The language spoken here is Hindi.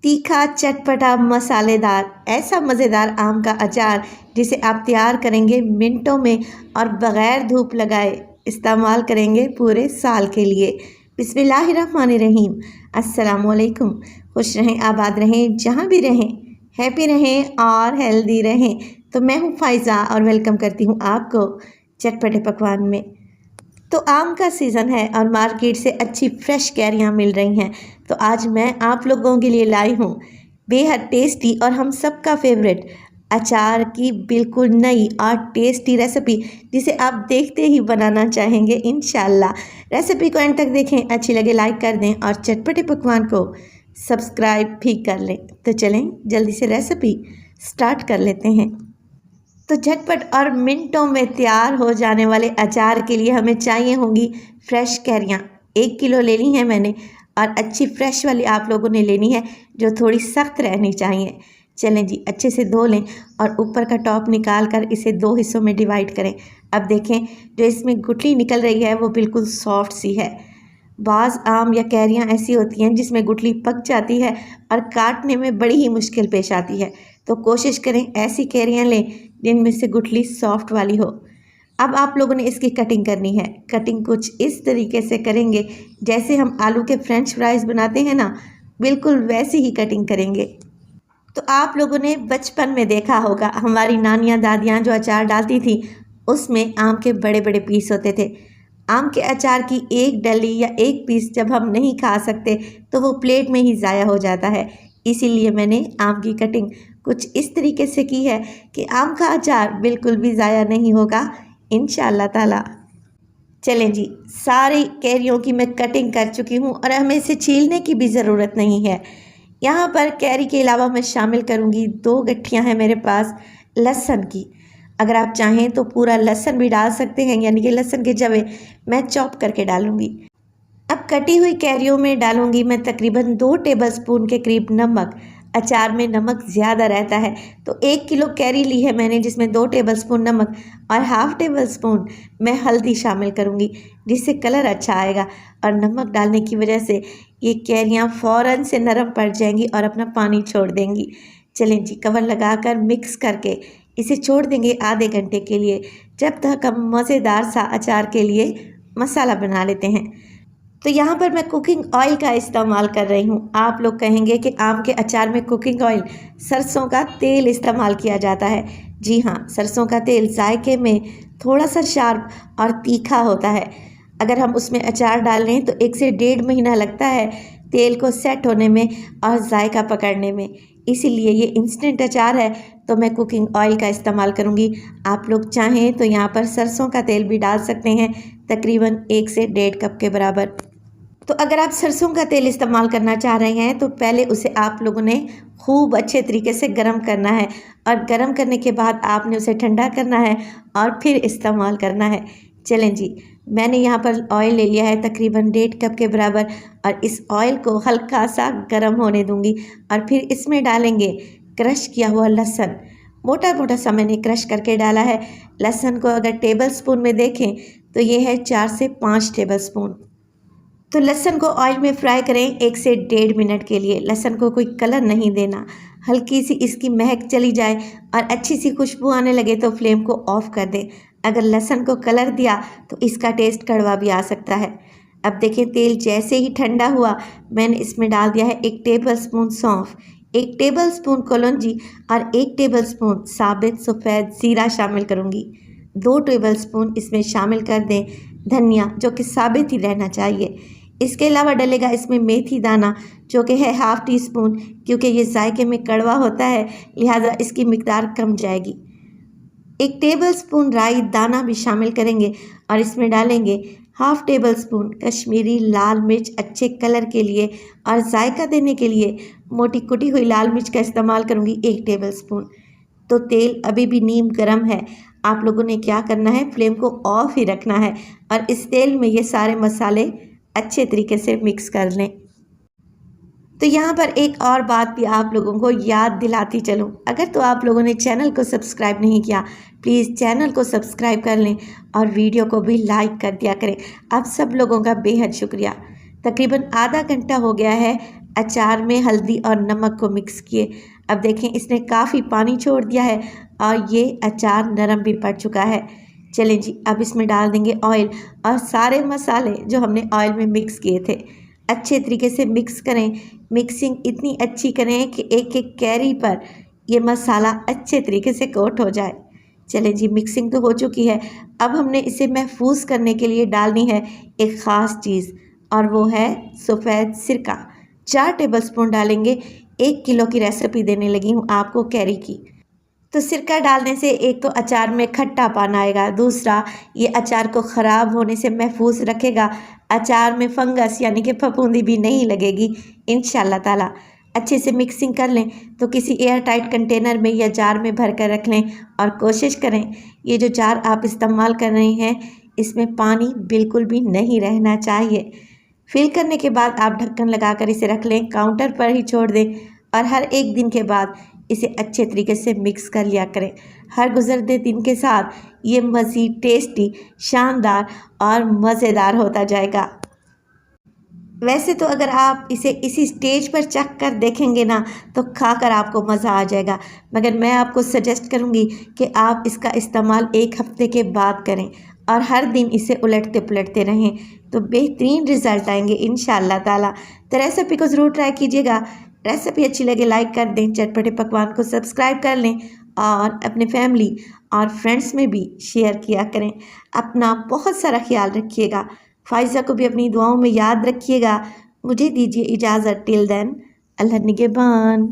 तीखा चटपटा मसालेदार ऐसा मज़ेदार आम का अचार जिसे आप तैयार करेंगे मिनटों में और बग़ैर धूप लगाए इस्तेमाल करेंगे पूरे साल के लिए। बिस्मिल्लाहिर्रहमानिर्रहीम। अस्सलामुअलैकुम। खुश रहें, आबाद रहें, जहाँ भी रहें, हैप्पी रहें और हेल्दी रहें। तो मैं हूँ फ़ाइज़ा और वेलकम करती हूँ आपको चटपटे पकवान में। तो आम का सीज़न है और मार्केट से अच्छी फ्रेश कैरियाँ मिल रही हैं। तो आज मैं आप लोगों के लिए लाई हूँ बेहद टेस्टी और हम सबका फेवरेट अचार की बिल्कुल नई और टेस्टी रेसिपी, जिसे आप देखते ही बनाना चाहेंगे इंशाल्लाह। रेसिपी को एंड तक देखें, अच्छी लगे लाइक कर दें और चटपटे पकवान को सब्सक्राइब भी कर लें। तो चलें जल्दी से रेसिपी स्टार्ट कर लेते हैं। तो झटपट और मिनटों में तैयार हो जाने वाले अचार के लिए हमें चाहिए होंगी फ्रेश कैरियाँ। 1 किलो ले ली है मैंने और अच्छी फ्रेश वाली आप लोगों ने लेनी है, जो थोड़ी सख्त रहनी चाहिए। चलें जी, अच्छे से धो लें और ऊपर का टॉप निकाल कर इसे 2 हिस्सों में डिवाइड करें। अब देखें, जो इसमें गुठली निकल रही है वो बिल्कुल सॉफ्ट सी है। बाज़ आम या कैरियाँ ऐसी होती हैं जिसमें गुठली पक जाती है और काटने में बड़ी ही मुश्किल पेश आती है। तो कोशिश करें ऐसी कैरियाँ लें जिनमें से गुठली सॉफ्ट वाली हो। अब आप लोगों ने इसकी कटिंग करनी है। कटिंग कुछ इस तरीके से करेंगे जैसे हम आलू के फ्रेंच फ्राइज़ बनाते हैं ना, बिल्कुल वैसी ही कटिंग करेंगे। तो आप लोगों ने बचपन में देखा होगा हमारी नानियाँ दादियाँ जो अचार डालती थी उसमें आम के बड़े बड़े पीस होते थे। आम के अचार की एक डली या एक पीस जब हम नहीं खा सकते तो वो प्लेट में ही ज़ाया हो जाता है। इसीलिए मैंने आम की कटिंग कुछ इस तरीके से की है कि आम का अचार बिल्कुल भी ज़ाया नहीं होगा इंशाअल्लाह ताला। चलें जी, सारी कैरियों की मैं कटिंग कर चुकी हूँ और हमें इसे छीलने की भी ज़रूरत नहीं है। यहाँ पर कैरी के अलावा मैं शामिल करूँगी 2 गट्ठियाँ हैं मेरे पास लहसुन की। अगर आप चाहें तो पूरा लहसुन भी डाल सकते हैं, यानी कि लहसुन के जवे मैं चॉप करके डालूँगी। अब कटी हुई कैरियों में डालूँगी मैं तकरीबन 2 टेबलस्पून के करीब नमक। अचार में नमक ज़्यादा रहता है तो 1 किलो कैरी ली है मैंने, जिसमें 2 टेबलस्पून नमक और हाफ़ टेबलस्पून मैं हल्दी शामिल करूँगी, जिससे कलर अच्छा आएगा। और नमक डालने की वजह से ये कैरियाँ फ़ौरन से नरम पड़ जाएंगी और अपना पानी छोड़ देंगी। चलें जी, कवर लगाकर मिक्स करके इसे छोड़ देंगे आधे घंटे के लिए, जब तक हम मज़ेदार सा अचार के लिए मसाला बना लेते हैं। तो यहाँ पर मैं कुकिंग ऑयल का इस्तेमाल कर रही हूँ। आप लोग कहेंगे कि आम के अचार में कुकिंग ऑयल सरसों का तेल इस्तेमाल किया जाता है। जी हाँ, सरसों का तेल जायके में थोड़ा सा शार्प और तीखा होता है। अगर हम उसमें अचार डाल लें तो 1 से 1.5 महीना लगता है तेल को सेट होने में और जायका पकड़ने में। इसीलिए ये इंस्टेंट अचार है तो मैं कुकिंग ऑयल का इस्तेमाल करूँगी। आप लोग चाहें तो यहाँ पर सरसों का तेल भी डाल सकते हैं, तकरीबन 1 से 1.5 कप के बराबर। तो अगर आप सरसों का तेल इस्तेमाल करना चाह रहे हैं तो पहले उसे आप लोगों ने खूब अच्छे तरीके से गर्म करना है और गर्म करने के बाद आपने उसे ठंडा करना है और फिर इस्तेमाल करना है। चलें जी, मैंने यहाँ पर ऑयल ले लिया है तकरीबन 1.5 कप के बराबर और इस ऑयल को हल्का सा गर्म होने दूंगी और फिर इसमें डालेंगे क्रश किया हुआ लहसुन। मोटा मोटा सा मैंने क्रश करके डाला है। लहसुन को अगर टेबल स्पून में देखें तो ये है 4 से 5 टेबल स्पून। तो लहसुन को ऑयल में फ्राई करें 1 से 1.5 मिनट के लिए। लहसुन को कोई कलर नहीं देना, हल्की सी इसकी महक चली जाए और अच्छी सी खुशबू आने लगे तो फ्लेम को ऑफ कर दें। अगर लहसुन को कलर दिया तो इसका टेस्ट कड़वा भी आ सकता है। अब देखें, तेल जैसे ही ठंडा हुआ मैंने इसमें डाल दिया है 1 टेबल स्पून सौंफ, 1 टेबल स्पून कलौंजी और 1 टेबल स्पून साबित सफ़ेद ज़ीरा शामिल करूँगी। 2 टेबल स्पून इसमें शामिल कर दें धनिया, जो कि साबित ही रहना चाहिए। इसके अलावा डलेगा इसमें मेथी दाना, जो कि है हाफ़ टी स्पून, क्योंकि ये जायके में कड़वा होता है लिहाजा इसकी मिकदार कम जाएगी। 1 टेबल स्पून राई दाना भी शामिल करेंगे और इसमें डालेंगे हाफ़ टेबल स्पून कश्मीरी लाल मिर्च अच्छे कलर के लिए, और जायका देने के लिए मोटी कुटी हुई लाल मिर्च का इस्तेमाल करूँगी 1 टेबल स्पून। तो तेल अभी भी नीम गर्म है। आप लोगों ने क्या करना है, फ्लेम को ऑफ ही रखना है और इस तेल में ये सारे मसाले अच्छे तरीके से मिक्स कर लें। तो यहाँ पर एक और बात भी आप लोगों को याद दिलाती चलूँ, अगर तो आप लोगों ने चैनल को सब्सक्राइब नहीं किया प्लीज़ चैनल को सब्सक्राइब कर लें और वीडियो को भी लाइक कर दिया करें। आप सब लोगों का बेहद शुक्रिया। तकरीबन आधा घंटा हो गया है अचार में हल्दी और नमक को मिक्स किए। अब देखें इसने काफ़ी पानी छोड़ दिया है और ये अचार नरम भी पड़ चुका है। चलें जी, अब इसमें डाल देंगे ऑयल और सारे मसाले जो हमने ऑयल में मिक्स किए थे अच्छे तरीके से मिक्स करें। मिक्सिंग इतनी अच्छी करें कि एक एक कैरी पर ये मसाला अच्छे तरीके से कोट हो जाए। चलें जी, मिक्सिंग तो हो चुकी है। अब हमने इसे महफूज करने के लिए डालनी है एक ख़ास चीज़ और वो है सफ़ेद सिरका। 4 टेबलस्पून डालेंगे। 1 किलो की रेसिपी देने लगी हूँ आपको कैरी की। तो सिरका डालने से एक तो अचार में खट्टापन आएगा, दूसरा ये अचार को ख़राब होने से महफूज रखेगा। अचार में फंगस यानी कि फफूंदी भी नहीं लगेगी इंशाल्लाह ताला। अच्छे से मिक्सिंग कर लें तो किसी एयर टाइट कंटेनर में या जार में भर कर रख लें और कोशिश करें ये जो जार आप इस्तेमाल कर रहे हैं इसमें पानी बिल्कुल भी नहीं रहना चाहिए। फिल करने के बाद आप ढक्कन लगाकर इसे रख लें, काउंटर पर ही छोड़ दें और हर एक दिन के बाद इसे अच्छे तरीके से मिक्स कर लिया करें। हर गुजरते दिन के साथ ये मज़ीद टेस्टी, शानदार और मज़ेदार होता जाएगा। वैसे तो अगर आप इसे इसी स्टेज पर चख कर देखेंगे ना तो खाकर आपको मज़ा आ जाएगा, मगर मैं आपको सजेस्ट करूँगी कि आप इसका इस्तेमाल 1 हफ़्ते के बाद करें और हर दिन इसे उलटते पुलटते रहें तो बेहतरीन रिज़ल्ट आएंगे इंशाअल्लाह ताला। तो रेसिपी को ज़रूर ट्राई कीजिएगा। रेसिपी अच्छी लगे लाइक कर दें, चटपटे पकवान को सब्सक्राइब कर लें और अपने फैमिली और फ्रेंड्स में भी शेयर किया करें। अपना बहुत सारा ख्याल रखिएगा। फ़ाइज़ा को भी अपनी दुआओं में याद रखिएगा। मुझे दीजिए इजाज़त, टिल देन, अल्लाह निगहबान।